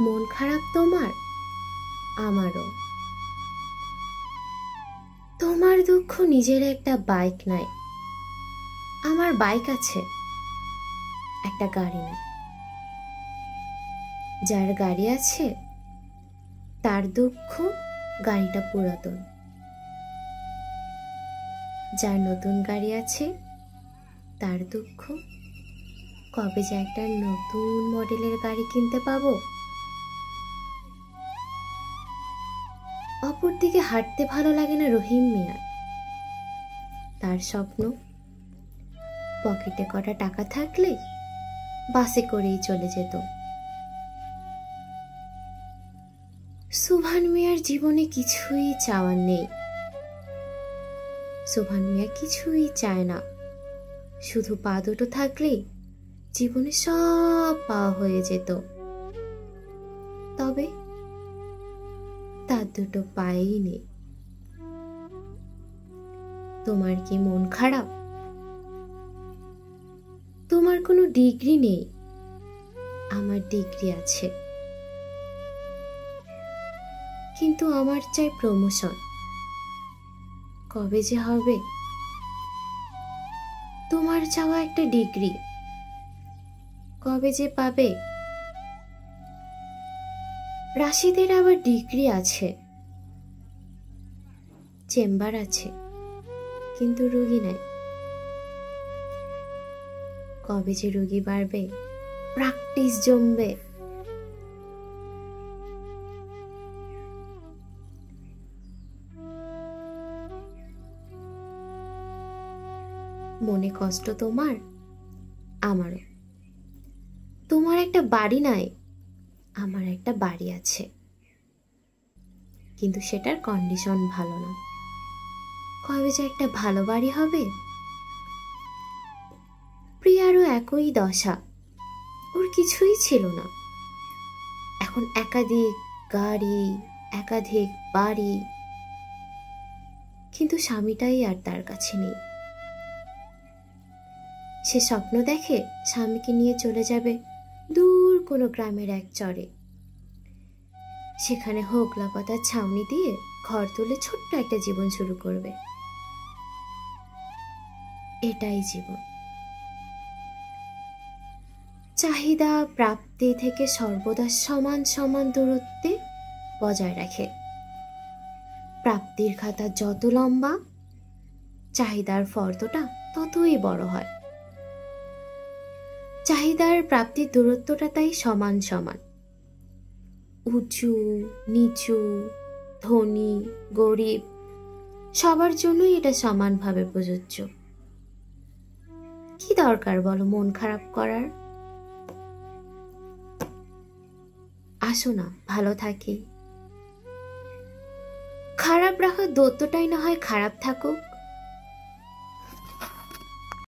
মন খারাপ তোমার, আমারও। তোমার দুঃখ নিজের একটা বাইক নাই, আমার বাইক আছে, একটা গাড়ি নাই। যার গাড়ি আছে তার দুঃখ গাড়িটা পুরাতন, যার নতুন গাড়ি আছে তার দুঃখ কবে যে একটা নতুন মডেলের গাড়ি কিনতে পাবো। অপরদিকে হাঁটতে ভালো লাগে না রহিম মিয়ার। তার স্বপ্ন পকেটে কটা টাকা থাকলে বাসে করেই চলে যেত। সুবহান মিয়ার জীবনে কিছুই চাওয়ার নেই। সুবহান মিয়া কিছুই চায় না, শুধু পা দুটো থাকলেই জীবনে সব পাওয়া হয়ে যেত। তবে তার দুটো পায়েই নেই। তোমার কি মন খারাপ? তোমার কোনো ডিগ্রি নেই, আমার ডিগ্রি আছে। কিন্তু আমার চাই প্রমোশন, কবে যে হবে? তোমার চাওয়া একটা ডিগ্রি, কবে যে পাবে? রাশিদের আবার ডিগ্রি আছে, চেম্বার আছে, কিন্তু রোগী নাই। কবে যে রোগী বাড়বে, প্র্যাকটিস জমবে? মনে কষ্ট তোমার, আমারও। তোমার একটা বাড়ি নাই, আমার একটা বাড়ি আছে, কিন্তু সেটার কন্ডিশন ভালো না। কবে যে একটা ভালো বাড়ি হবে? প্রিয়ারও একই দশা, ওর কিছুই ছিল না, এখন একাধিক গাড়ি, একাধিক বাড়ি, কিন্তু স্বামীটাই আর তার কাছে নেই। সে স্বপ্ন দেখে স্বামীকে নিয়ে চলে যাবে দূর কোনো গ্রামের এক চরে, সেখানে হোগলা পাতার ছাউনি দিয়ে ঘর তুলে ছোট্ট একটা জীবন শুরু করবে। এটাই জীবন। চাহিদা প্রাপ্তি থেকে সর্বদা সমান সমান দূরত্বে বজায় রাখে। প্রাপ্তির খাতা যত লম্বা, চাহিদার ফর্দটা ততই বড় হয়। চাহিদার প্রাপ্তির দূরত্বটা তাই সমান সমান। উঁচু নিচু, ধনী গরিব, সবার জন্যই এটা সমানভাবে প্রযোজ্য। কি দরকার বলো মন খারাপ করার? আসো না ভালো থাকি। খারাপ রাখার দৈত্যটাই না হয় খারাপ থাকুক।